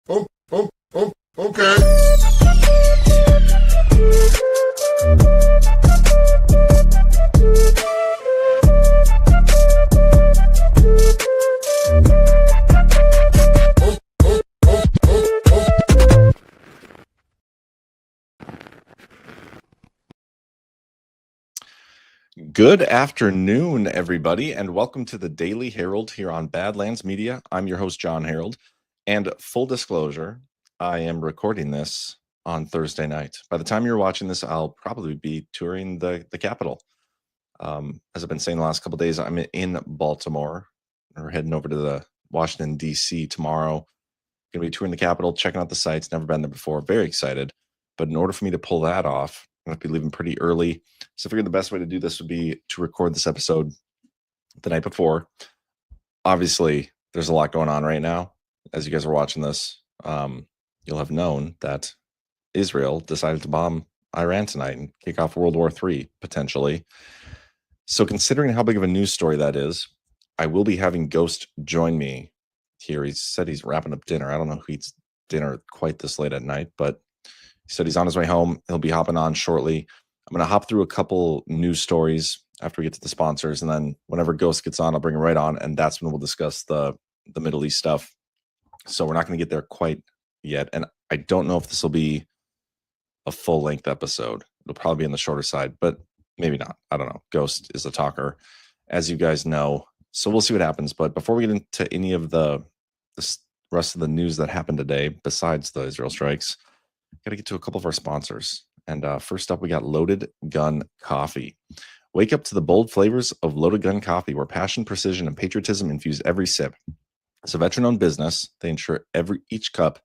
Okay. Good afternoon, everybody, and welcome to the Daily Herold here on Badlands Media. I'm your host, John Herold, and full disclosure, I am recording this on Thursday night. By the time you're watching this, I'll probably be touring the Capitol. As I've been saying the last couple of days, I'm in Baltimore. We're heading over to the Washington, D.C. tomorrow. Going to be touring the Capitol, checking out the sites. Never been there before. Very excited. But in order for me to pull that off, I'm going to be leaving pretty early. So I figured the best way to do this would be to record this episode the night before. Obviously, there's a lot going on right now. As you guys are watching this, you'll have known that Israel decided to bomb Iran tonight and kick off World War III, potentially. So considering how big of a news story that is, I will be having Ghost join me here. He said he's wrapping up dinner. I don't know who eats dinner quite this late at night, but he said he's on his way home. He'll be hopping on shortly. I'm going to hop through a couple news stories after we get to the sponsors, and then whenever Ghost gets on, I'll bring him right on, and that's when we'll discuss the Middle East stuff. So we're not going to get there quite yet, and I don't know if this will be a full-length episode. It'll probably be on the shorter side, but maybe not. I don't know. Ghost is a talker, as you guys know. So we'll see what happens. But before we get into any of the rest of the news that happened today, besides the Israel strikes, got to get to a couple of our sponsors. And first up, we got Loaded Gun Coffee. Wake up to the bold flavors of Loaded Gun Coffee, where passion, precision, and patriotism infuse every sip. As a veteran-owned business, they ensure each cup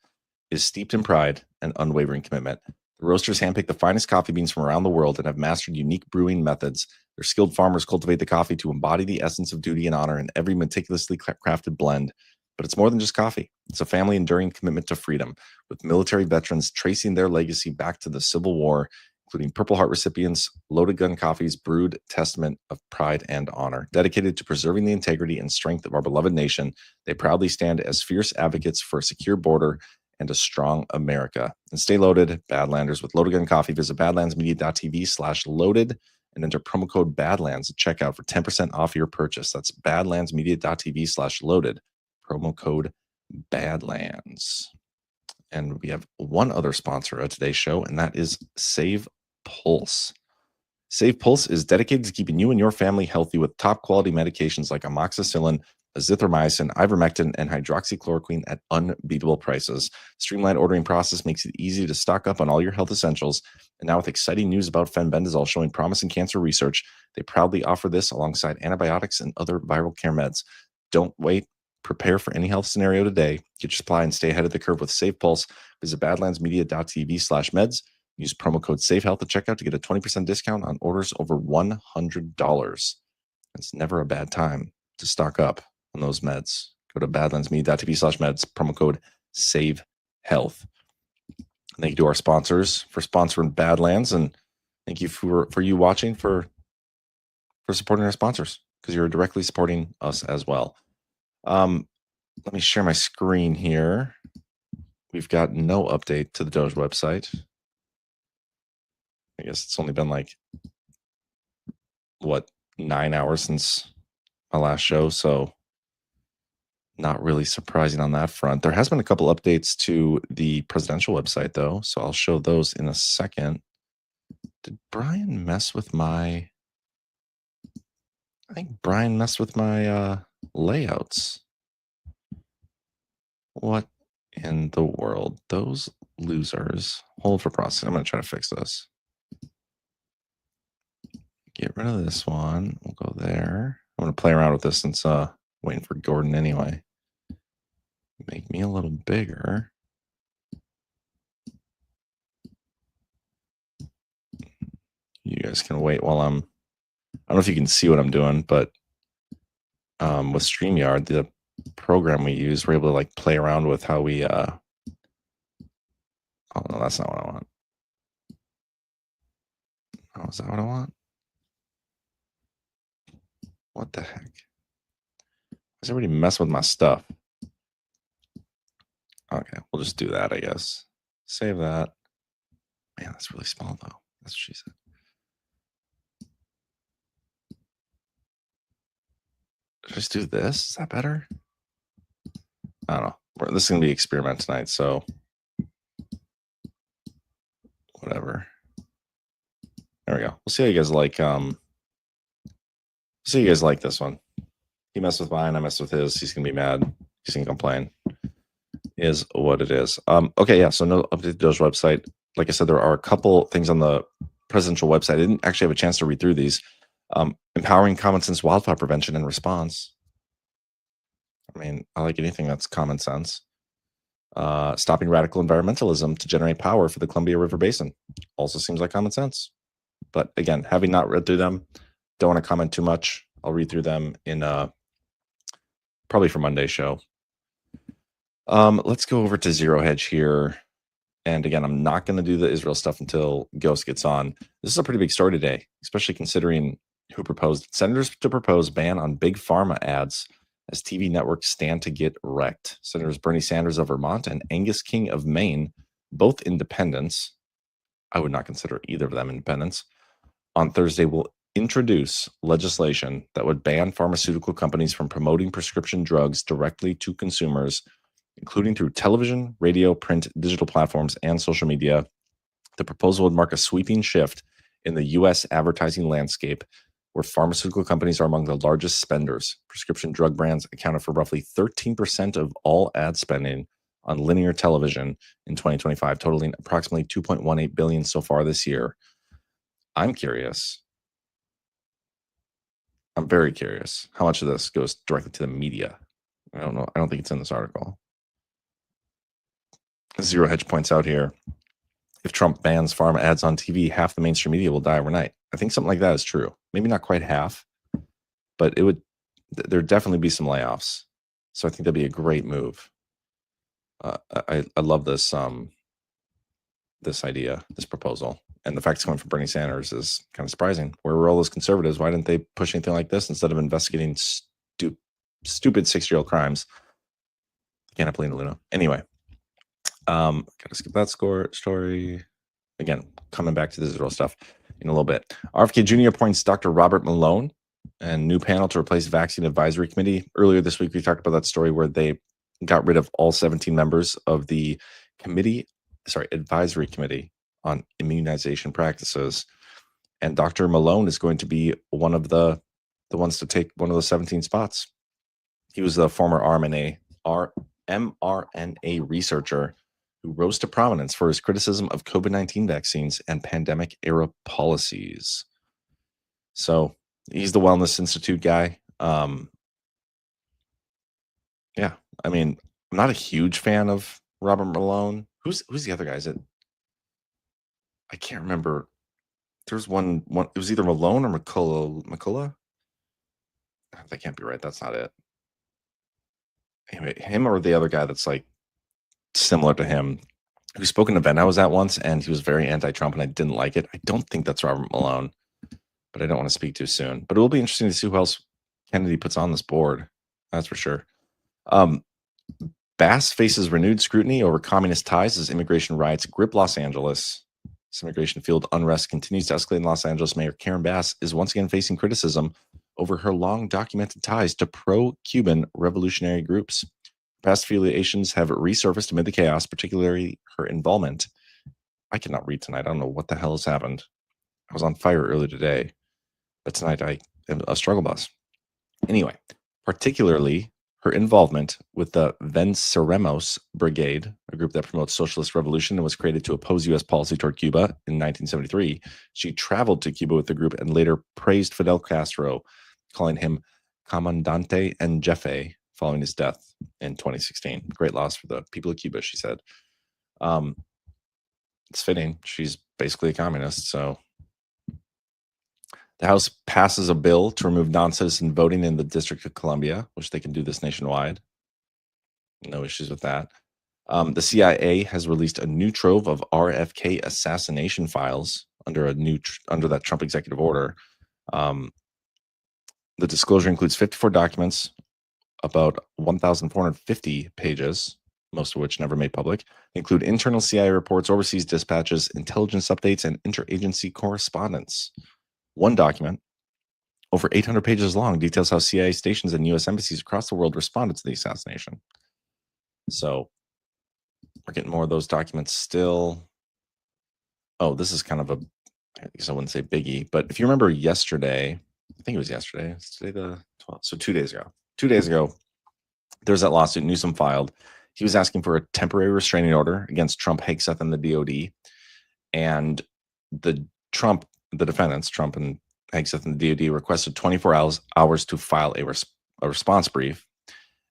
is steeped in pride and unwavering commitment. The roasters handpick the finest coffee beans from around the world and have mastered unique brewing methods. Their skilled farmers cultivate the coffee to embody the essence of duty and honor in every meticulously crafted blend. But it's more than just coffee. It's a family-enduring commitment to freedom, with military veterans tracing their legacy back to the Civil War, including Purple Heart recipients. Loaded Gun Coffee's brewed testament of pride and honor. Dedicated to preserving the integrity and strength of our beloved nation, they proudly stand as fierce advocates for a secure border and a strong America. And stay loaded, Badlanders. With Loaded Gun Coffee, visit badlandsmedia.tv/loaded and enter promo code Badlands at checkout for 10% off your purchase. That's badlandsmedia.tv/loaded. Promo code Badlands. And we have one other sponsor of today's show, and that is Save Pulse. Save Pulse is dedicated to keeping you and your family healthy with top quality medications like amoxicillin, azithromycin, ivermectin, and hydroxychloroquine at unbeatable prices. Streamlined ordering process makes it easy to stock up on all your health essentials. And now with exciting news about fenbendazole showing promise in cancer research, they proudly offer this alongside antibiotics and other viral care meds. Don't wait. Prepare for any health scenario today. Get your supply and stay ahead of the curve with Save Pulse. Visit badlandsmedia.tv/meds. Use promo code SAVEHEALTH at checkout to get a 20% discount on orders over $100. It's never a bad time to stock up on those meds. Go to badlandsmedia.tv/meds, promo code SAVEHEALTH. Thank you to our sponsors for sponsoring Badlands, and thank you for you watching for supporting our sponsors, because you're directly supporting us as well. Let me share my screen here. We've got no update to the Doge website. I guess it's only been 9 hours since my last show, so not really surprising on that front. There has been a couple updates to the presidential website, though, so I'll show those in a second. Did Brian mess with my... I think Brian messed with my layouts. What in the world? Those losers. Hold for processing. I'm going to try to fix this. Get rid of this one. We'll go there. I'm going to play around with this since waiting for Gordon anyway. Make me a little bigger. You guys can wait while I don't know if you can see what I'm doing, but with StreamYard, the program we use, we're able to play around with how we oh no, that's not what I want. Oh, is that what I want? What the heck? Is everybody messing with my stuff? Okay, we'll just do that, I guess. Save that. Man, that's really small though. That's what she said. Just do this. Is that better? I don't know. This is gonna be experiment tonight, so whatever. There we go. We'll see how you guys like. See you guys like this one. He messed with mine. I messed with his. He's gonna be mad. He's gonna complain. Is what it is. Okay, yeah. So no update to Doge's website. Like I said, there are a couple things on the presidential website. I didn't actually have a chance to read through these. Empowering common sense wildfire prevention and response. I mean, I like anything that's common sense. Stopping radical environmentalism to generate power for the Columbia River Basin. Also seems like common sense. But again, having not read through them, don't want to comment too much. I'll read through them in probably for Monday's show. Let's go over to Zero Hedge here. And again, I'm not going to do the Israel stuff until Ghost gets on. This is a pretty big story today, especially considering who proposed senators to propose ban on big pharma ads as TV networks stand to get wrecked. Senators Bernie Sanders of Vermont and Angus King of Maine, both independents. I would not consider either of them independents. On Thursday, will introduce legislation that would ban pharmaceutical companies from promoting prescription drugs directly to consumers, including through television, radio, print, digital platforms, and social media. The proposal would mark a sweeping shift in the U.S. advertising landscape, where pharmaceutical companies are among the largest spenders. Prescription drug brands accounted for roughly 13% of all ad spending on linear television in 2025, totaling approximately $2.18 billion so far this year. I'm curious. I'm very curious how much of this goes directly to the media. I don't know. I don't think it's in this article. Zero Hedge points out here, if Trump bans pharma ads on TV, half the mainstream media will die overnight. I think something like that is true. Maybe not quite half, but it would. There'd definitely be some layoffs. So I think that'd be a great move. I love this this idea, this proposal, and the fact it's coming from Bernie Sanders is kind of surprising. Where were all those conservatives? Why didn't they push anything like this instead of investigating stupid 6-year-old crimes? Can't Polina Luna. Anyway, gotta skip that story. Again, coming back to the Israel stuff in a little bit. RFK Jr. appoints Dr. Robert Malone and new panel to replace Vaccine Advisory Committee. Earlier this week, we talked about that story where they got rid of all 17 members of the advisory committee on immunization practices. And Dr. Malone is going to be one of the ones to take one of the 17 spots. He was the former mRNA researcher who rose to prominence for his criticism of COVID-19 vaccines and pandemic-era policies. So he's the Wellness Institute guy. Yeah, I mean, I'm not a huge fan of Robert Malone. Who's the other guy? Is it? I can't remember. There's one. It was either Malone or McCullough. That can't be right. That's not it. Anyway, him or the other guy that's like similar to him, who spoke at an event I was at once, and he was very anti-Trump, and I didn't like it. I don't think that's Robert Malone, but I don't want to speak too soon. But it will be interesting to see who else Kennedy puts on this board. That's for sure. Bass faces renewed scrutiny over communist ties as immigration riots grip Los Angeles. This immigration field unrest continues to escalate in Los Angeles. Mayor Karen Bass is once again facing criticism over her long documented ties to pro-Cuban revolutionary groups. Past affiliations have resurfaced amid the chaos, particularly her involvement. I cannot read tonight. I don't know what the hell has happened. I was on fire earlier today, but tonight I am a struggle bus. Anyway, particularly her involvement with the Venceremos Brigade, a group that promotes socialist revolution and was created to oppose U.S. policy toward Cuba in 1973. She traveled to Cuba with the group and later praised Fidel Castro, calling him Comandante en Jefe following his death in 2016. Great loss for the people of Cuba, she said. It's fitting. She's basically a communist, so. The House passes a bill to remove non-citizen voting in the District of Columbia, which they can do this nationwide. No issues with that. The CIA has released a new trove of RFK assassination files under that Trump executive order. The disclosure includes 54 documents, about 1,450 pages, most of which never made public. They include internal CIA reports, overseas dispatches, intelligence updates, and interagency correspondence. One document, over 800 pages long, details how CIA stations and U.S. embassies across the world responded to the assassination. So we're getting more of those documents still. Oh, this is kind of a, I guess I wouldn't say biggie, but if you remember yesterday, I think it was yesterday, it's today the 12th, so 2 days ago. 2 days ago, there's that lawsuit Newsom filed. He was asking for a temporary restraining order against Trump, Hegseth, and the DOD. And the defendants, Trump and Hegseth and the DOD, requested 24 hours to file a response brief.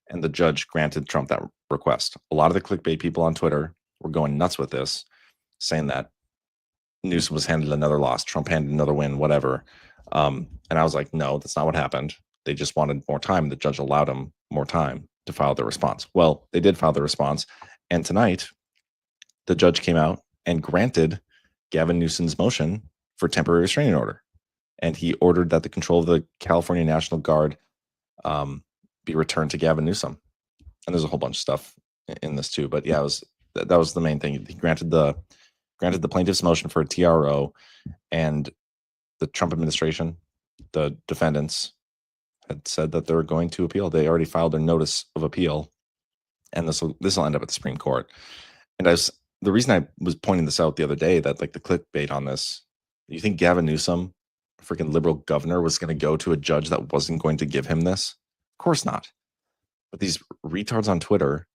And the judge granted Trump that request. A lot of the clickbait people on Twitter were going nuts with this, saying that Newsom was handed another loss, Trump handed another win, whatever. And I was like, no, that's not what happened. They just wanted more time. The judge allowed them more time to file their response. Well, they did file the response. And tonight, the judge came out and granted Gavin Newsom's motion for temporary restraining order. And he ordered that the control of the California National Guard be returned to Gavin Newsom. And there's a whole bunch of stuff in this too. But yeah, that was the main thing. He granted the plaintiff's motion for a TRO, and the Trump administration, the defendants, had said that they're going to appeal. They already filed their notice of appeal, and this will end up at the Supreme Court. And the reason I was pointing this out the other day, that like the clickbait on this, you think Gavin Newsom, a freaking liberal governor, was going to go to a judge that wasn't going to give him this? Of course not. But these retards on Twitter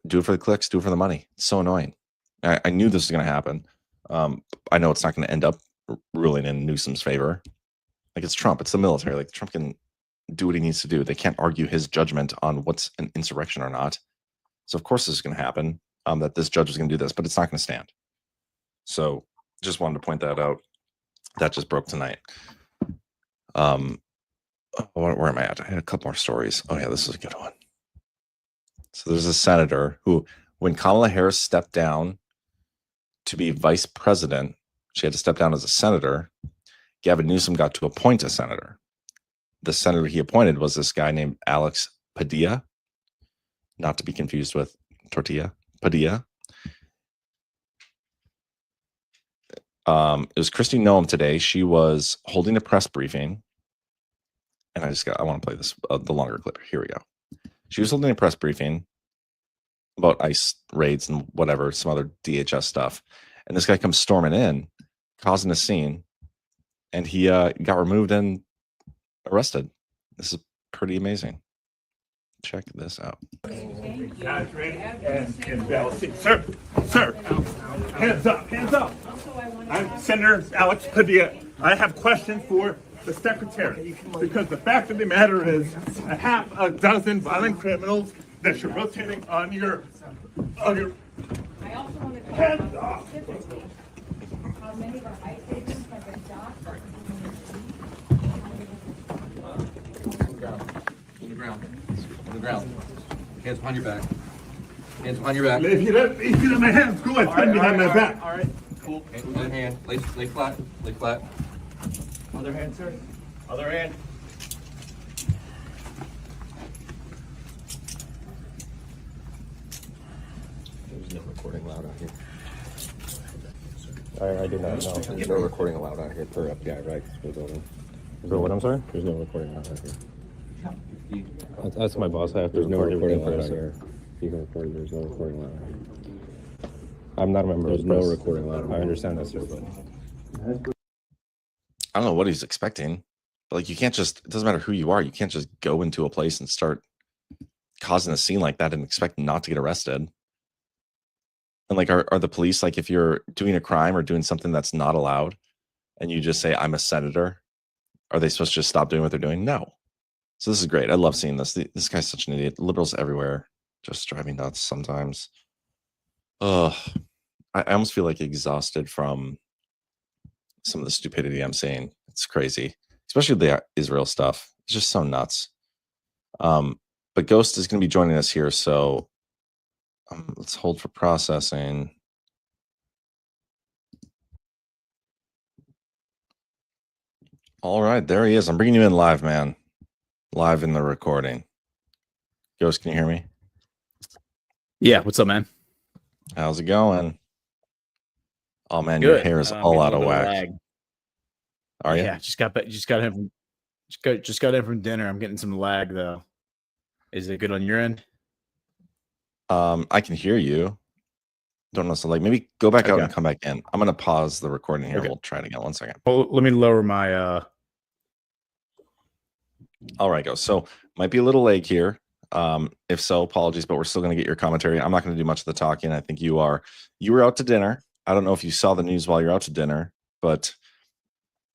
do it for the clicks, do it for the money. It's so annoying. I knew this was going to happen. I know it's not going to end up ruling in Newsom's favor. Like, it's Trump. It's the military. Like, Trump can do what he needs to do. They can't argue his judgment on what's an insurrection or not. So, of course, this is going to happen, that this judge is going to do this, but it's not going to stand. So, just wanted to point that out. That just broke tonight. Where am I at? I had a couple more stories. Oh, yeah, this is a good one. So, there's a senator who, when Kamala Harris stepped down to be vice president, she had to step down as a senator. Gavin Newsom got to appoint a senator. The senator he appointed was this guy named Alex Padilla, not to be confused with tortilla, Padilla. It was Kristi Noem today. She was holding a press briefing, and I want to play this, the longer clip. Here we go. She was holding a press briefing about ICE raids and whatever, some other DHS stuff. And this guy comes storming in, causing a scene, and he got removed and arrested. This is pretty amazing. Check this out. Guys, ready? And balancing. Sir, hands up. I'm Senator Alex Padilla. I have questions for the secretary, because the fact of the matter is a half a dozen violent criminals that you're rotating on your I also want to hands off. specifically how many of our ICE agents have been docked. On the ground. Hands behind your back. Hands behind your back. If you let my hands go, I stand behind my back. All right. Cool. Other hand. Lay flat. Lay flat. Other hand, sir. Other hand. There's no recording allowed out here. I do not know. There's no recording allowed out here per FBI, right? For what, I'm sorry? There's no recording allowed out here. That's my boss. I have to There's no record recording everything allowed for out us. here. You can record. There's no recording allowed out here. I'm not a member There's of the no press. recording allowed. I understand that, sir, but I don't know what he's expecting, but like, you can't just, it doesn't matter who you are. You can't just go into a place and start causing a scene like that and expect not to get arrested. And like, are the police, like, if you're doing a crime or doing something that's not allowed and you just say, I'm a senator, are they supposed to just stop doing what they're doing? No. So this is great. I love seeing this. This guy's such an idiot. Liberals everywhere, just driving nuts sometimes. I almost feel like exhausted from some of the stupidity I'm seeing. It's crazy, especially the Israel stuff. It's just so nuts. But Ghost is going to be joining us here, so let's hold for processing. All right, there he is. I'm bringing you in live, man. Live in the recording. Ghost, can you hear me? Yeah, what's up, man? How's it going? Oh man, your Good. hair is Getting all a out little of bit of whack. lag. Are you? Yeah, just got in from dinner. I'm getting some lag though. Is it good on your end? I can hear you. Don't know. So like maybe go back out Okay. and come back in. I'm gonna pause the recording here. Okay. We'll try it again. 1 second. Well, let me lower my All right, go. So might be a little lag here. If so, apologies, but we're still gonna get your commentary. I'm not gonna do much of the talking. I think you were out to dinner. I don't know if you saw the news while you're out to dinner, but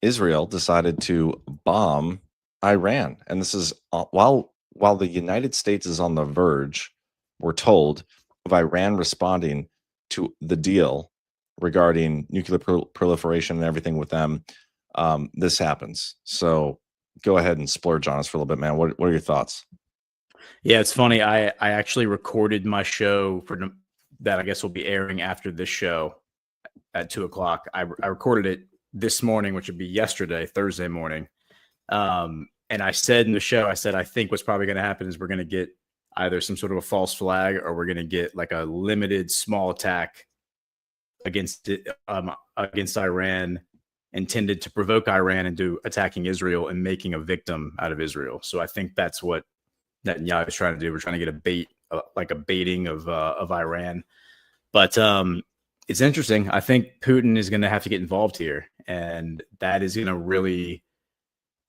Israel decided to bomb Iran, and this is while the United States is on the verge, we're told, of Iran responding to the deal regarding nuclear proliferation and everything with them. This happens. So go ahead and splurge on us for a little bit, man. What are your thoughts? Yeah, it's funny. I actually recorded my show that I guess will be airing after this show at 2:00. I recorded it this morning, which would be yesterday, Thursday morning. And I said in the show, I said, I think what's probably going to happen is we're going to get either some sort of a false flag or we're going to get like a limited small attack against Iran intended to provoke Iran into attacking Israel and making a victim out of Israel. So I think that's what Netanyahu is trying to do. We're trying to get a baiting of Iran. But it's interesting. I think Putin is going to have to get involved here, and that is going to really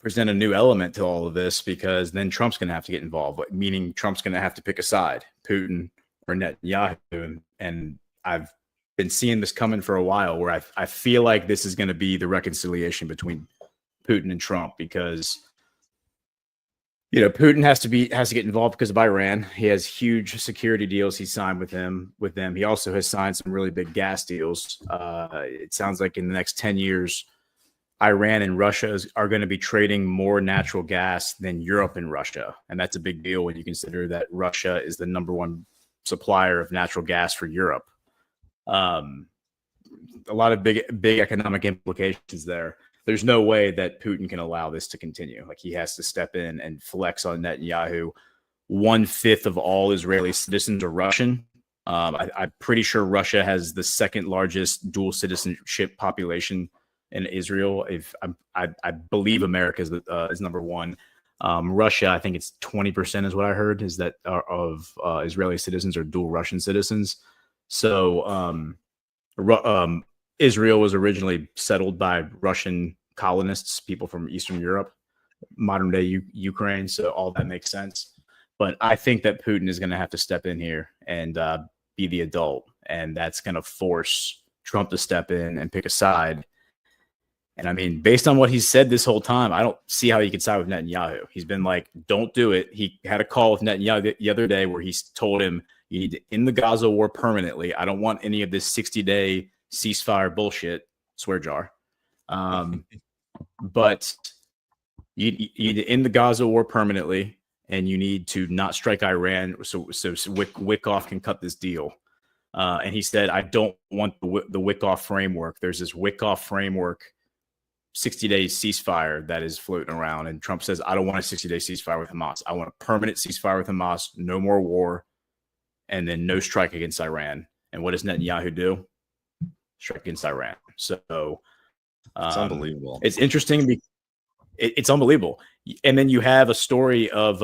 present a new element to all of this because then Trump's going to have to get involved, meaning Trump's going to have to pick a side, Putin or Netanyahu. And I've been seeing this coming for a while where I feel like this is going to be the reconciliation between Putin and Trump because Putin has to get involved because of Iran. He has huge security deals he signed with them. He also has signed some really big gas deals. It sounds like in the next 10 years, Iran and Russia are going to be trading more natural gas than Europe and Russia. And that's a big deal when you consider that Russia is the number one supplier of natural gas for Europe. A lot of big economic implications there. There's no way that Putin can allow this to continue. Like he has to step in and flex on Netanyahu. 1/5 of all Israeli citizens are Russian. I'm pretty sure Russia has the second largest dual citizenship population in Israel. I believe America is number one. Russia, I think it's 20% is what I heard is that of Israeli citizens are dual Russian citizens. So Israel was originally settled by Russian colonists, people from Eastern Europe, modern day Ukraine. So all that makes sense. But I think that Putin is going to have to step in here and be the adult. And that's going to force Trump to step in and pick a side. And I mean, based on what he's said this whole time, I don't see how he could side with Netanyahu. He's been like, don't do it. He had a call with Netanyahu the other day where he told him, you need to end the Gaza war permanently. I don't want any of this 60-day ceasefire bullshit, swear jar. But you need to end the Gaza war permanently, and you need to not strike Iran so Wickoff can cut this deal. And he said, I don't want the Wickoff framework. There's this Wickoff framework 60-day ceasefire that is floating around. And Trump says, I don't want a 60-day ceasefire with Hamas. I want a permanent ceasefire with Hamas, no more war, and then no strike against Iran. And what does Netanyahu do? Strike against Iran. So It's unbelievable. It's interesting. It's unbelievable. And then you have a story of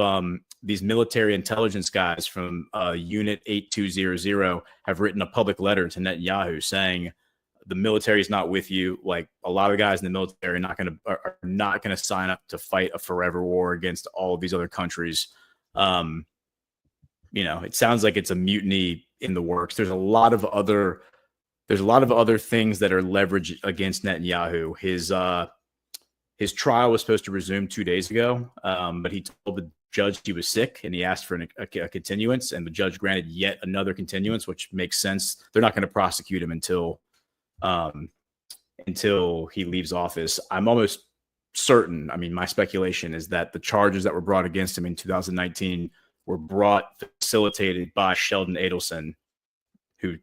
these military intelligence guys from Unit 8200 have written a public letter to Netanyahu saying, the military is not with you. Like a lot of guys in the military are not going to sign up to fight a forever war against all of these other countries. It sounds like it's a mutiny in the works. There's a lot of other things that are leveraged against Netanyahu. His trial was supposed to resume 2 days ago, but he told the judge he was sick and he asked for a continuance, and the judge granted yet another continuance, which makes sense. They're not going to prosecute him until he leaves office. I'm almost certain. I mean, my speculation is that the charges that were brought against him in 2019 were facilitated by Sheldon Adelson, who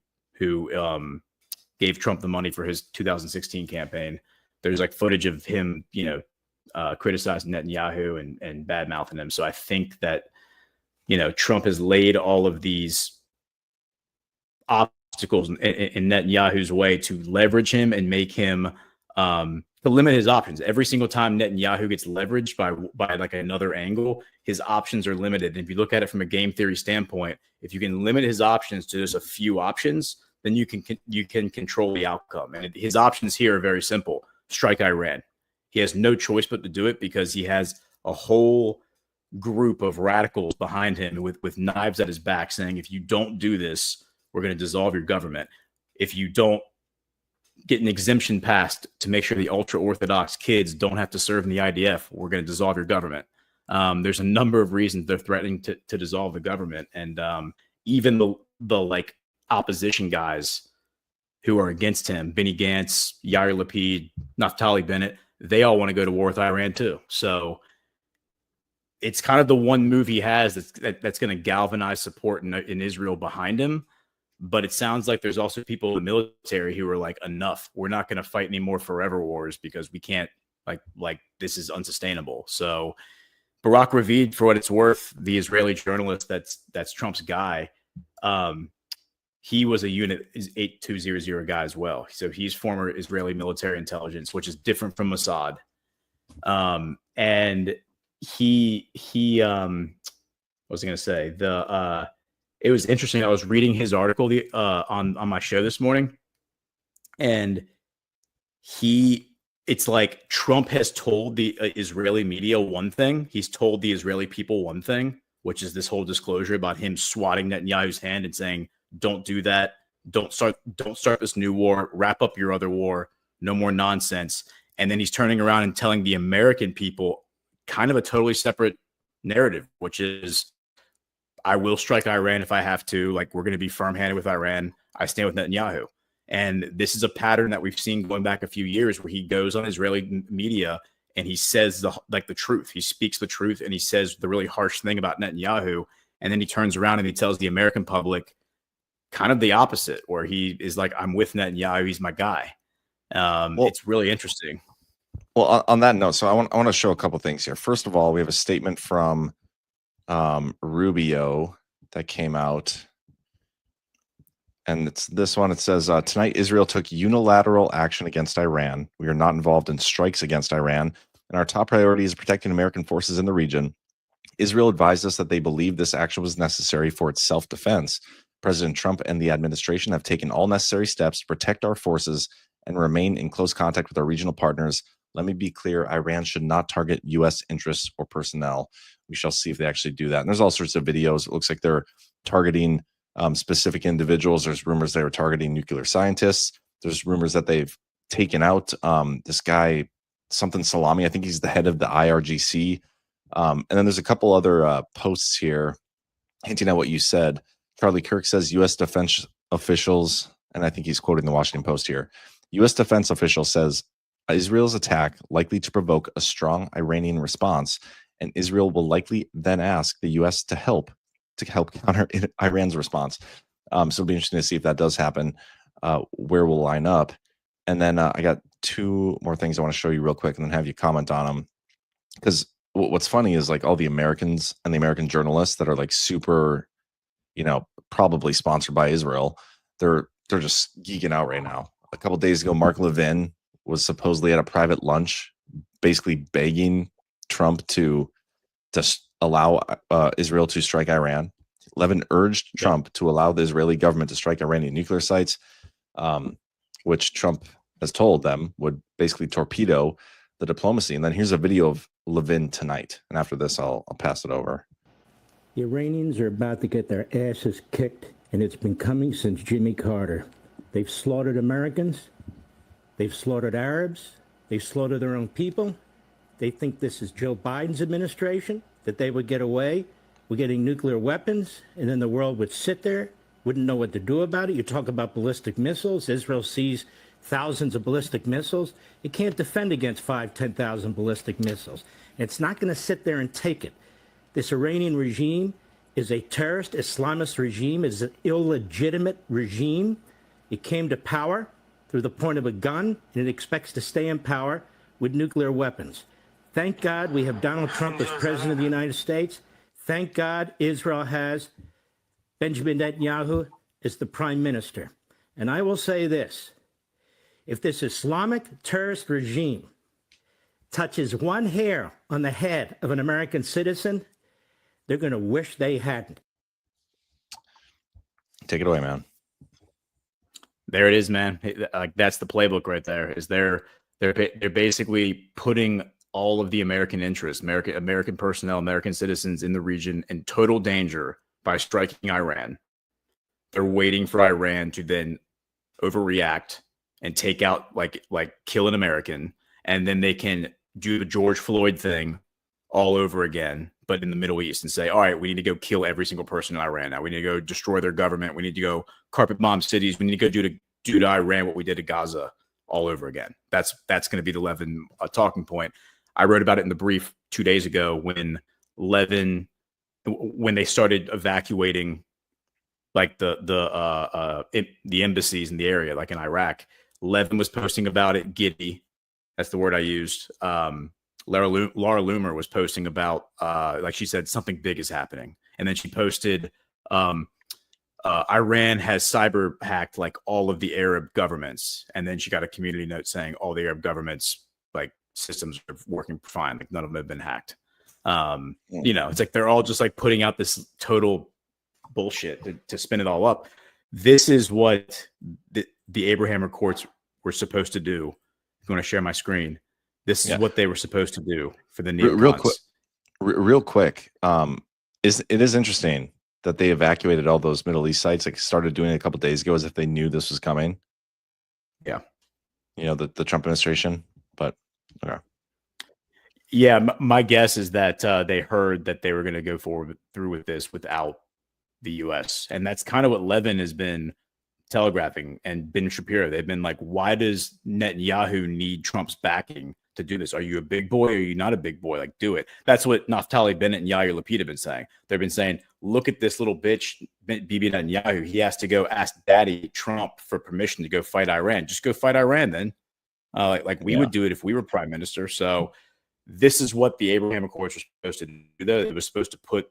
gave Trump the money for his 2016 campaign. There's like footage of him, criticizing Netanyahu and bad mouthing him. So I think that, Trump has laid all of these obstacles in Netanyahu's way to leverage him and make him to limit his options. Every single time Netanyahu gets leveraged by like another angle, his options are limited. And if you look at it from a game theory standpoint, if you can limit his options to just a few options, then you can control the outcome. And his options here are very simple: strike Iran. He has no choice but to do it because he has a whole group of radicals behind him with knives at his back saying, if you don't do this, we're going to dissolve your government. If you don't get an exemption passed to make sure the ultra-Orthodox kids don't have to serve in the IDF, we're going to dissolve your government. There's a number of reasons they're threatening to dissolve the government. And even the like opposition guys who are against him, Benny Gantz, Yair Lapid, Naftali Bennett, they all want to go to war with Iran too. So it's kind of the one move he has that's going to galvanize support in Israel behind him. But it sounds like there's also people in the military who are like, enough. We're not going to fight any more forever wars because we can't, like this is unsustainable. So Barak Ravid, for what it's worth, the Israeli journalist that's Trump's guy, he was a unit 8200 guy as well. So he's former Israeli military intelligence, which is different from Mossad. And he what was I going to say? It was interesting. I was reading his article on my show this morning, and it's like Trump has told the Israeli media one thing. He's told the Israeli people one thing, which is this whole disclosure about him swatting Netanyahu's hand and saying, don't do that. Don't start this new war. Wrap up your other war. No more nonsense. And then he's turning around and telling the American people kind of a totally separate narrative, which is, I will strike Iran if I have to. Like, we're going to be firm-handed with Iran. I stand with Netanyahu. And this is a pattern that we've seen going back a few years where he goes on Israeli media and he says the truth. He speaks the truth and he says the really harsh thing about Netanyahu. And then he turns around and he tells the American public kind of the opposite, where he is like, I'm with Netanyahu. He's my guy. It's really interesting. Well, on that note, so I want to show a couple things here. First of all, we have a statement from Rubio that came out, and it's this one. It says, tonight Israel took unilateral action against Iran. We are not involved in strikes against Iran, and our top priority is protecting American forces in the region. Israel advised us that they believe this action was necessary for its self-defense. President Trump and the administration have taken all necessary steps to protect our forces and remain in close contact with our regional partners. Let me be clear, Iran should not target U.S. interests or personnel. We shall see if they actually do that. And there's all sorts of videos. It looks like they're targeting specific individuals. There's rumors they were targeting nuclear scientists. There's rumors that they've taken out this guy, something Salami. I think he's the head of the IRGC. And then there's a couple other posts here hinting at what you said. Charlie Kirk says U.S. defense officials, and I think he's quoting the Washington Post here. U.S. defense official says Israel's attack likely to provoke a strong Iranian response, and Israel will likely then ask the U.S. to help counter Iran's response. So it'll be interesting to see if that does happen, where we'll line up. And then I got two more things I want to show you real quick and then have you comment on them. Because what's funny is like all the Americans and the American journalists that are like super, probably sponsored by Israel, they're just geeking out right now. A couple days ago, Mark Levin was supposedly at a private lunch, basically begging Trump to allow Israel to strike Iran. Levin urged Trump to allow the Israeli government to strike Iranian nuclear sites, which Trump has told them would basically torpedo the diplomacy. And then here's a video of Levin tonight. And after this, I'll pass it over. The Iranians are about to get their asses kicked, and it's been coming since Jimmy Carter. They've slaughtered Americans. They've slaughtered Arabs. They've slaughtered their own people. They think this is Joe Biden's administration, that they would get away with getting nuclear weapons, and then the world would sit there, wouldn't know what to do about it. You talk about ballistic missiles. Israel sees thousands of ballistic missiles. It can't defend against 10,000 ballistic missiles. And it's not going to sit there and take it. This Iranian regime is a terrorist Islamist regime, is an illegitimate regime. It came to power through the point of a gun, and it expects to stay in power with nuclear weapons. Thank God we have Donald Trump as president of the United States. Thank God Israel has Benjamin Netanyahu is the prime minister. And I will say this, if this Islamic terrorist regime touches one hair on the head of an American citizen, they're going to wish they hadn't. Take it away, man. There it is, man. Like that's the playbook right there. Is they're basically putting all of the American interests, American personnel, American citizens in the region in total danger by striking Iran. They're waiting for Iran to then overreact and take out like kill an American, and then they can do the George Floyd thing all over again, but in the Middle East, and say, all right, we need to go kill every single person in Iran now. We need to go destroy their government. We need to go carpet bomb cities. We need to go do to Iran what we did to Gaza all over again. That's going to be the Levin talking point. I wrote about it in the brief 2 days ago when they started evacuating like the embassies in the area, like in Iraq. Levin was posting about it. Giddy, that's the word I used. Laura Loomer was posting about, like she said, something big is happening. And then she posted, Iran has cyber hacked like all of the Arab governments. And then she got a community note saying all the Arab governments, like systems are working fine. Like none of them have been hacked. You know, it's like they're all just like putting out this total bullshit to spin it all up. This is what the Abraham Accords were supposed to do. I'm going to share my screen. This is what they were supposed to do for the neocons. Real quick. It is interesting that they evacuated all those Middle East sites, like started doing it a couple of days ago as if they knew this was coming. Yeah. You know, the Trump administration, but okay. Yeah. My guess is that they heard that they were going to go through with this without the U.S. And that's kind of what Levin has been telegraphing, and Ben Shapiro. They've been like, why does Netanyahu need Trump's backing to do this? Are you a big boy or are you not a big boy? Like, do it. That's what Naftali Bennett and Yair Lapid have been saying. They've been saying, look at this little bitch, Bibi Netanyahu. He has to go ask Daddy Trump for permission to go fight Iran. Just go fight Iran then. Like we would do it if we were prime minister. So this is what the Abraham Accords were supposed to do, though. It was supposed to put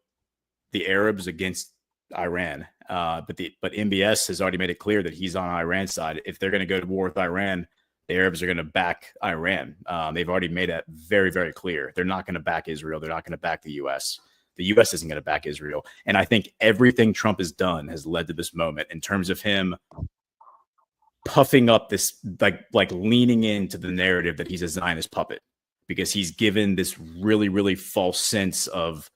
the Arabs against Iran. But MBS has already made it clear that he's on Iran's side. If they're going to go to war with Iran, the Arabs are going to back Iran. They've already made that very, very clear. They're not going to back Israel. They're not going to back the U.S. The U.S. isn't going to back Israel. And I think everything Trump has done has led to this moment in terms of him puffing up this, like leaning into the narrative that he's a Zionist puppet, because he's given this really, really false sense of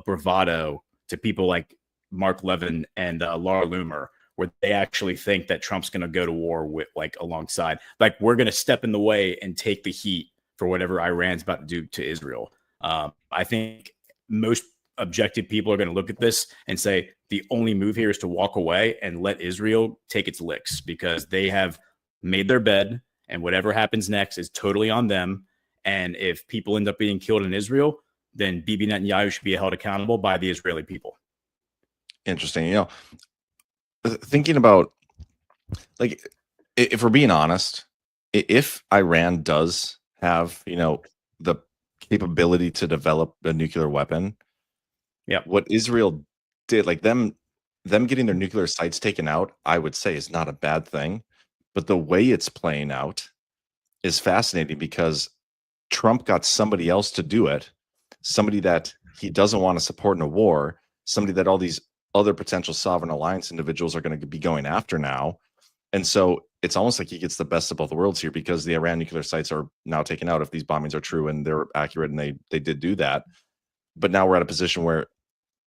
bravado to people like Mark Levin and Laura Loomer, where they actually think that Trump's going to go to war with, like, alongside, like, we're going to step in the way and take the heat for whatever Iran's about to do to Israel. I think most objective people are going to look at this and say the only move here is to walk away and let Israel take its licks, because they have made their bed and whatever happens next is totally on them. And if people end up being killed in Israel, then Bibi Netanyahu should be held accountable by the Israeli people. Interesting. You know, thinking about, like, if we're being honest, if Iran does have, you know, the capability to develop a nuclear weapon, what Israel did, like them getting their nuclear sites taken out, I would say is not a bad thing. But the way it's playing out is fascinating, because Trump got somebody else to do it, somebody that he doesn't want to support in a war, somebody that all these other potential sovereign alliance individuals are going to be going after now. And so it's almost like he gets the best of both worlds here, because the Iran nuclear sites are now taken out if these bombings are true and they're accurate, and they did do that. But now we're at a position where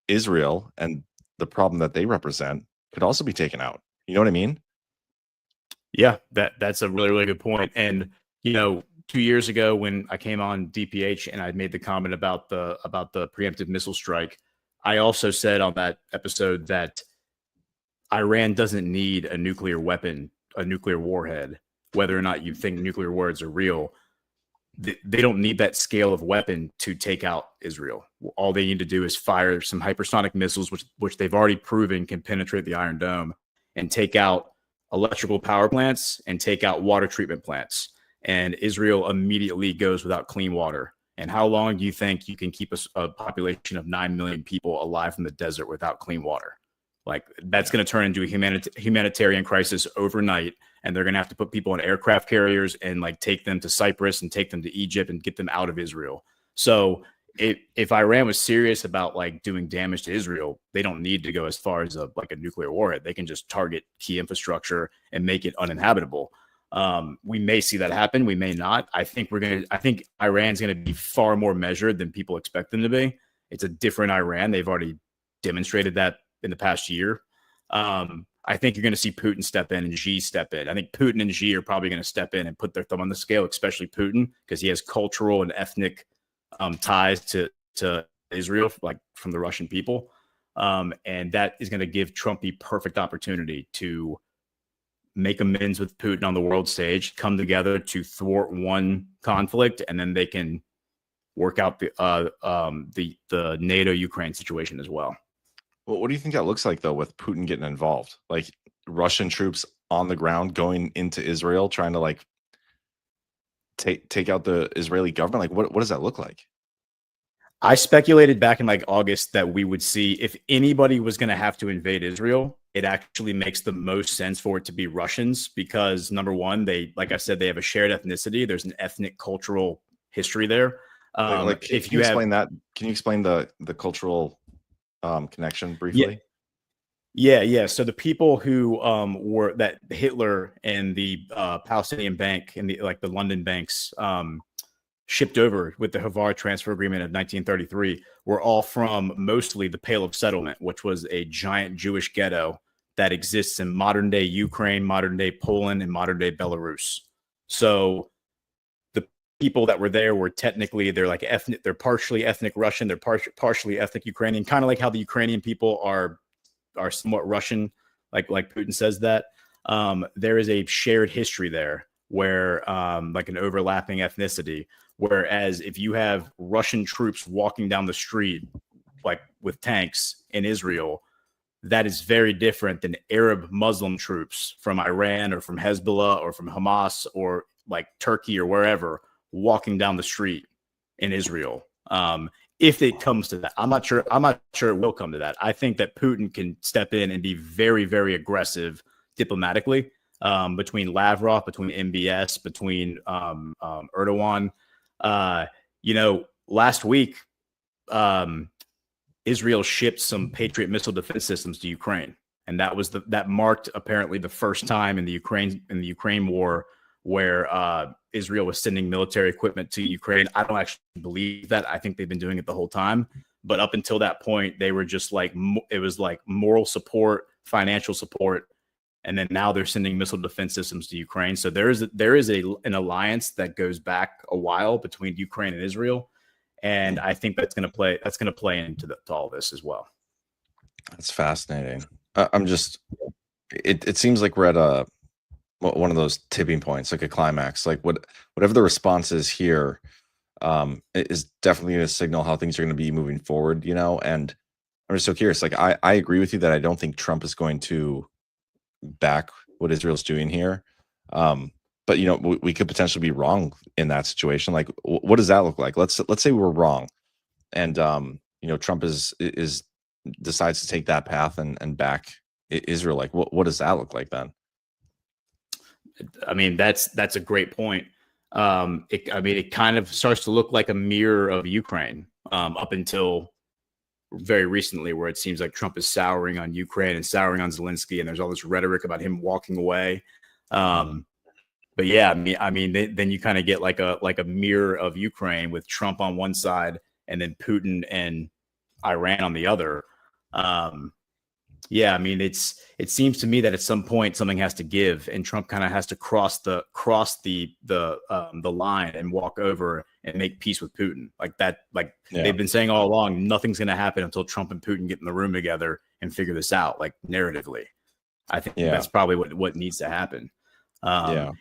Israel and the problem that they represent could also be taken out. You know what I mean? Yeah, that's a really, really good point. And, you know, 2 years ago when I came on DPH and I made the comment about the preemptive missile strike, I also said on that episode that Iran doesn't need a nuclear weapon, a nuclear warhead, whether or not you think nuclear words are real. They don't need that scale of weapon to take out Israel. All they need to do is fire some hypersonic missiles, which they've already proven can penetrate the Iron Dome, and take out electrical power plants and take out water treatment plants. And Israel immediately goes without clean water. And how long do you think you can keep a population of 9 million people alive from the desert without clean water? Like that's going to turn into a humanitarian crisis overnight. And they're going to have to put people on aircraft carriers and like take them to Cyprus and take them to Egypt and get them out of Israel. So if Iran was serious about like doing damage to Israel, they don't need to go as far as a nuclear warhead. They can just target key infrastructure and make it uninhabitable. We may see that happen. We may not. I think Iran's going to be far more measured than people expect them to be. It's a different Iran. They've already demonstrated that in the past year. I think you're going to see Putin step in and Xi step in. I think Putin and Xi are probably going to step in and put their thumb on the scale, especially Putin, because he has cultural and ethnic ties to Israel, like from the Russian people. And that is going to give Trump the perfect opportunity to make amends with Putin on the world stage, come together to thwart one conflict, and then they can work out the NATO-Ukraine situation as well. Well, what do you think that looks like, though, with Putin getting involved? Like Russian troops on the ground going into Israel, trying to like take out the Israeli government? Like, what does that look like? I speculated back in like August that we would see, if anybody was going to have to invade Israel, it actually makes the most sense for it to be Russians because, number one, they, like I said, they have a shared ethnicity. There's an ethnic cultural history there. Can you explain that? Can you explain the cultural connection briefly? Yeah. So the people who were that Hitler and the Palestinian Bank and the London banks shipped over with the Havar Transfer Agreement of 1933 were all from mostly the Pale of Settlement, which was a giant Jewish ghetto that exists in modern day Ukraine, modern day Poland, and modern day Belarus. So the people that were there were technically, they're like ethnic, they're partially ethnic Russian, they're partially ethnic Ukrainian, kind of like how the Ukrainian people are somewhat Russian, like Putin says that. There is a shared history there where like an overlapping ethnicity. Whereas if you have Russian troops walking down the street, like with tanks in Israel, that is very different than Arab Muslim troops from Iran or from Hezbollah or from Hamas or like Turkey or wherever walking down the street in Israel. If it comes to that, I'm not sure it will come to that. I think that Putin can step in and be very, very aggressive diplomatically between Lavrov, between MBS, between Erdogan. Last week, Israel shipped some Patriot missile defense systems to Ukraine, and that marked apparently the first time in the Ukraine war where Israel was sending military equipment to Ukraine. I don't actually believe that. I think they've been doing it the whole time, but up until that point, they were just like it was like moral support, financial support. And then now they're sending missile defense systems to Ukraine. So there is an alliance that goes back a while between Ukraine and Israel, and I think that's going to play into to all this as well. That's fascinating. It seems like we're at one of those tipping points, like a climax. Like whatever the response is here, it is definitely going to signal how things are going to be moving forward. And I'm just so curious. Like I agree with you that I don't think Trump is going to back what Israel's doing here, but we could potentially be wrong in that situation. Like what does that look like? Let's say we're wrong, and Trump is decides to take that path and back Israel. Like what does that look like then? I mean, that's a great point. It kind of starts to look like a mirror of Ukraine up until very recently, where it seems like Trump is souring on Ukraine and souring on Zelensky, and there's all this rhetoric about him walking away. But yeah, then you kind of get like a mirror of Ukraine with Trump on one side and then Putin and Iran on the other. It seems to me that at some point something has to give, and Trump kind of has to cross the line and walk over and make peace with Putin. They've been saying all along, nothing's going to happen until Trump and Putin get in the room together and figure this out, like narratively. I think that's probably what needs to happen.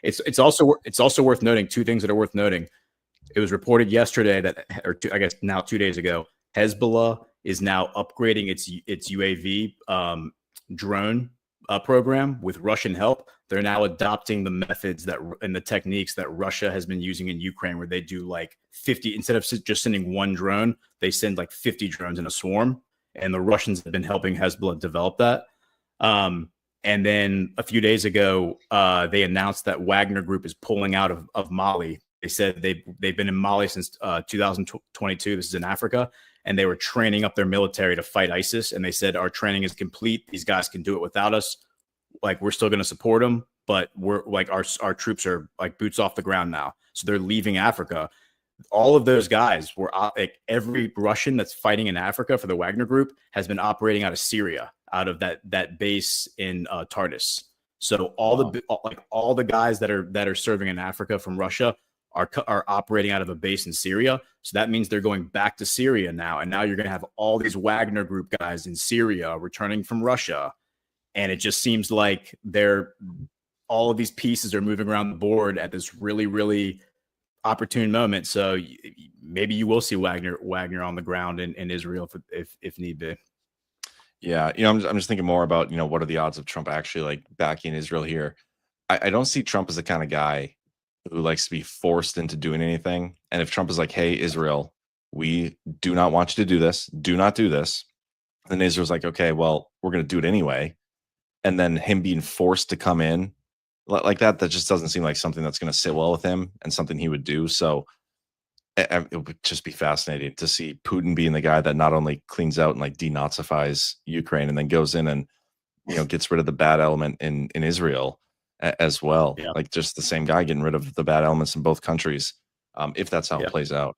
It's also worth noting two things that are worth noting. It was reported yesterday now 2 days ago, Hezbollah is now upgrading its UAV drone program with Russian help. They're now adopting the methods and the techniques that Russia has been using in Ukraine, where they do like 50, instead of just sending one drone, they send like 50 drones in a swarm. And the Russians have been helping Hezbollah develop that. And then a few days ago, they announced that Wagner Group is pulling out of Mali. They said they've been in Mali since 2022. This is in Africa, and they were training up their military to fight ISIS. And they said our training is complete. These guys can do it without us. Like, we're still going to support them, but we're like our troops are like boots off the ground now. So they're leaving Africa. All of those guys were like, every Russian that's fighting in Africa for the Wagner Group has been operating out of Syria, out of that base in Tartus. So all the guys that are serving in Africa from Russia are operating out of a base in Syria. So that means they're going back to Syria now. And now you're going to have all these Wagner Group guys in Syria returning from Russia. And it just seems like all of these pieces are moving around the board at this really, really opportune moment. So maybe you will see Wagner on the ground in Israel if need be. Yeah, I'm just thinking more about, what are the odds of Trump actually like backing Israel here? I don't see Trump as the kind of guy who likes to be forced into doing anything. And if Trump is like, hey, Israel, we do not want you to do this, do not do this, then Israel's like, okay, well, we're going to do it anyway. And then him being forced to come in like that just doesn't seem like something that's going to sit well with him and something he would do. So it would just be fascinating to see Putin being the guy that not only cleans out and like denazifies Ukraine and then goes in and gets rid of the bad element in Israel as well. Yeah. Like, just the same guy getting rid of the bad elements in both countries, if that's how it plays out.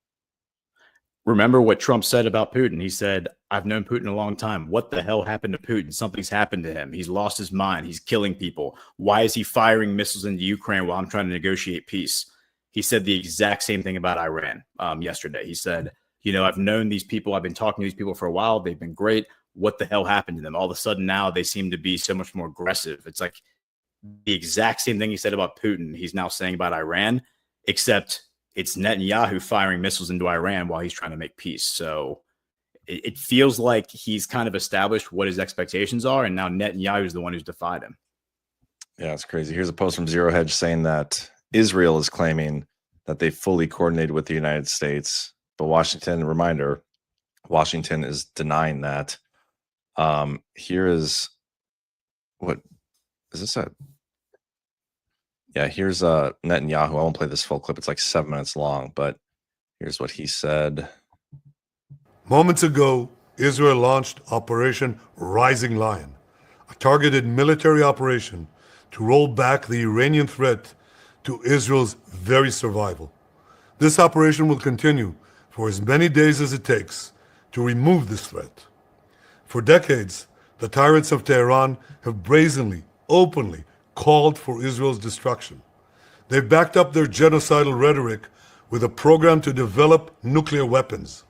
Remember what Trump said about Putin. He said, I've known Putin a long time. What the hell happened to Putin? Something's happened to him. He's lost his mind. He's killing people. Why is he firing missiles into Ukraine while I'm trying to negotiate peace? He said the exact same thing about Iran yesterday. He said, I've known these people. I've been talking to these people for a while. They've been great. What the hell happened to them? All of a sudden now they seem to be so much more aggressive. It's like the exact same thing he said about Putin. He's now saying about Iran, except it's Netanyahu firing missiles into Iran while he's trying to make peace. So it feels like he's kind of established what his expectations are, and now Netanyahu is the one who's defied him. Yeah, it's crazy. Here's a post from Zero Hedge saying that Israel is claiming that they fully coordinated with the United States, but Washington is denying that. Here is what is this at? Yeah, here's Netanyahu. I won't play this full clip. It's like 7 minutes long, but here's what he said. Moments ago, Israel launched Operation Rising Lion, a targeted military operation to roll back the Iranian threat to Israel's very survival. This operation will continue for as many days as it takes to remove this threat. For decades, the tyrants of Tehran have brazenly, openly called for Israel's destruction. They've backed up their genocidal rhetoric with a program to develop nuclear weapons.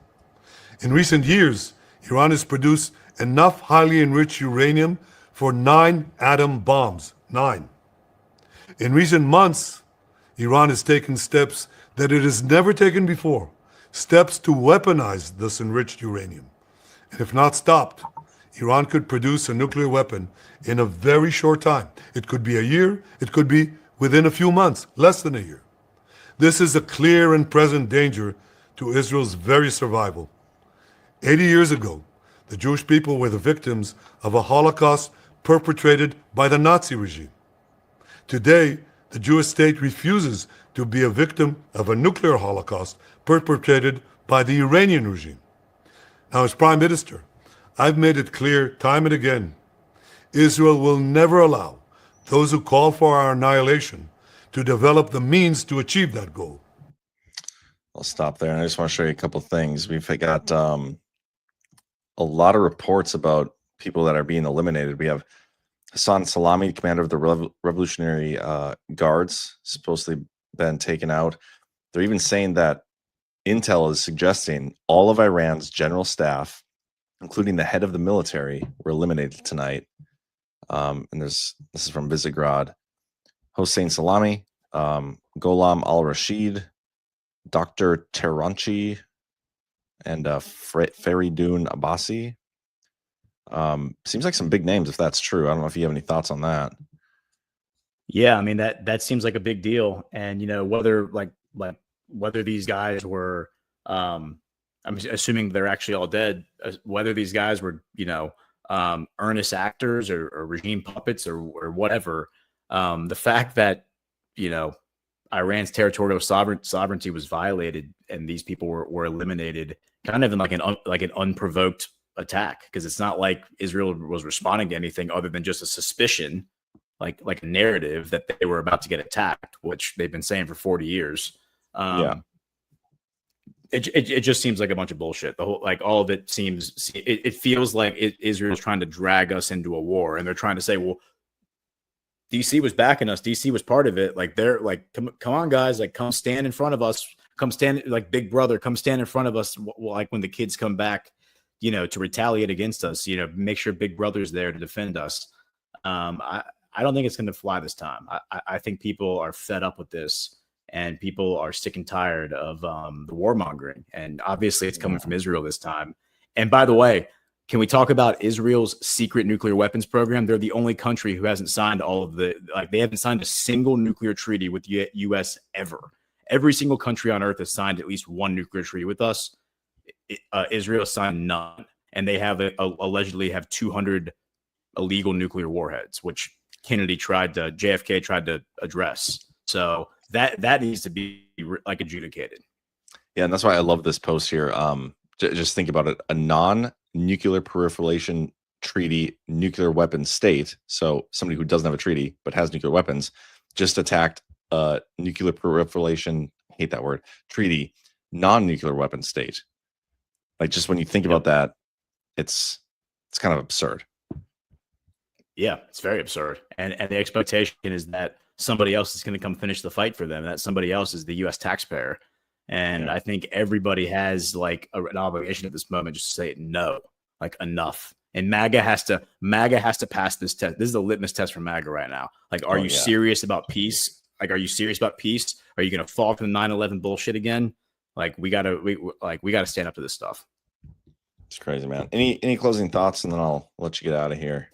In recent years, Iran has produced enough highly enriched uranium for 9 atom bombs. 9. In recent months, Iran has taken steps that it has never taken before, steps to weaponize this enriched uranium. And if not stopped, Iran could produce a nuclear weapon in a very short time. It could be a year, it could be within a few months, less than a year. This is a clear and present danger to Israel's very survival. 80 years ago, the Jewish people were the victims of a Holocaust perpetrated by the Nazi regime. Today, the Jewish state refuses to be a victim of a nuclear Holocaust perpetrated by the Iranian regime. Now, as Prime Minister, I've made it clear time and again, Israel will never allow those who call for our annihilation to develop the means to achieve that goal. I'll stop there. And I just want to show you a couple things. We've got a lot of reports about people that are being eliminated. We have Hassan Salami, commander of the Revolutionary Guards, supposedly been taken out. They're even saying that intel is suggesting all of Iran's general staff, including the head of the military, were eliminated tonight. And this is from Visegrad. Hossein Salami, Gholam al-Rashid, Dr. Tehranchi, and Faridun Abbasi. Seems like some big names if that's true. I don't know if you have any thoughts on that. Yeah, I mean that seems like a big deal. And whether these guys were I'm assuming they're actually all dead, whether these guys were earnest actors or regime puppets or whatever. The fact that, Iran's territorial sovereignty was violated and these people were eliminated kind of in like an unprovoked attack, because it's not like Israel was responding to anything other than just a suspicion, like a narrative that they were about to get attacked, which they've been saying for 40 years. It just seems like a bunch of bullshit. The whole, like, all of it seems, it feels like Israel is trying to drag us into a war, and they're trying to say, well, DC was backing us. DC was part of it. Like, they're like, come on, guys, like, come stand in front of us. Come stand, like, Big Brother, come stand in front of us. Like, when the kids come back, to retaliate against us, make sure Big Brother's there to defend us. I don't think it's going to fly this time. I think people are fed up with this, and people are sick and tired of the warmongering. And obviously it's coming from Israel this time. And by the way, can we talk about Israel's secret nuclear weapons program? They're the only country who hasn't signed they haven't signed a single nuclear treaty with the U.S. ever. Every single country on earth has signed at least one nuclear treaty with us. Israel signed none. And they allegedly have 200 illegal nuclear warheads, which JFK tried to address. So that needs to be like adjudicated. Yeah, and that's why I love this post here. Just think about it: a non-nuclear proliferation treaty nuclear weapons state, so somebody who doesn't have a treaty but has nuclear weapons, just attacked a nuclear proliferation, hate that word, treaty non-nuclear weapon state. Like, just when you think about that, it's kind of absurd. Yeah, it's very absurd. And the expectation is that somebody else is going to come finish the fight for them. That somebody else is the U.S. taxpayer. And I think everybody has like an obligation at this moment just to say no, like, enough. And MAGA has to pass this test. This is a litmus test for MAGA right now. Like, are you serious about peace? Like, are you serious about peace? Are you going to fall for the 9/11 bullshit again? Like, we gotta stand up to this stuff. It's crazy, man. Any closing thoughts, and then I'll let you get out of here.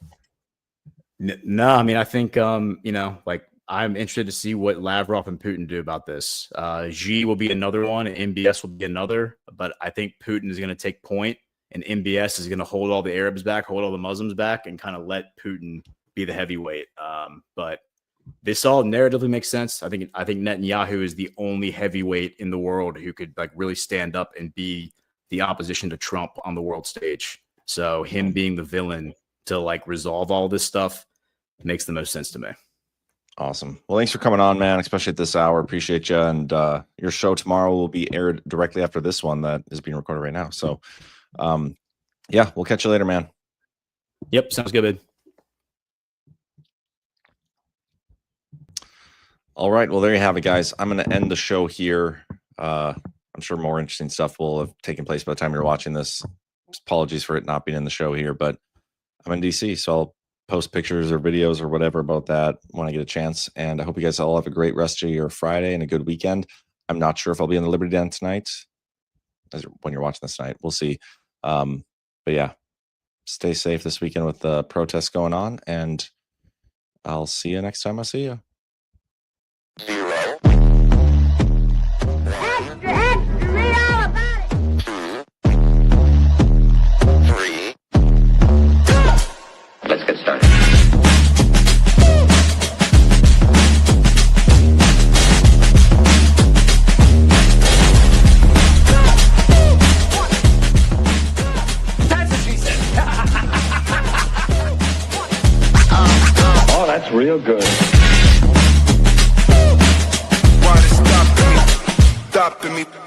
No, I mean, I think I'm interested to see what Lavrov and Putin do about this. Xi will be another one, and MBS will be another. But I think Putin is going to take point, and MBS is going to hold all the Arabs back, hold all the Muslims back, and kind of let Putin be the heavyweight. But this all narratively makes sense. I think Netanyahu is the only heavyweight in the world who could like really stand up and be the opposition to Trump on the world stage. So him being the villain to like resolve all this stuff makes the most sense to me. Awesome. Well, thanks for coming on, man, especially at this hour. Appreciate you. And your show tomorrow will be aired directly after this one that is being recorded right now. So, yeah, we'll catch you later, man. Yep. Sounds good, man. All right. Well, there you have it, guys. I'm going to end the show here. I'm sure more interesting stuff will have taken place by the time you're watching this. Apologies for it not being in the show here, but I'm in DC, so I'll post pictures or videos or whatever about that when I get a chance. And I hope you guys all have a great rest of your Friday and a good weekend. I'm not sure if I'll be in the Liberty Den tonight, when you're watching this tonight. We'll see. But yeah, stay safe this weekend with the protests going on, and I'll see you next time I see you. Let's get started. That's what she said. Oh, that's real good. Why they stopping me? Stopping me.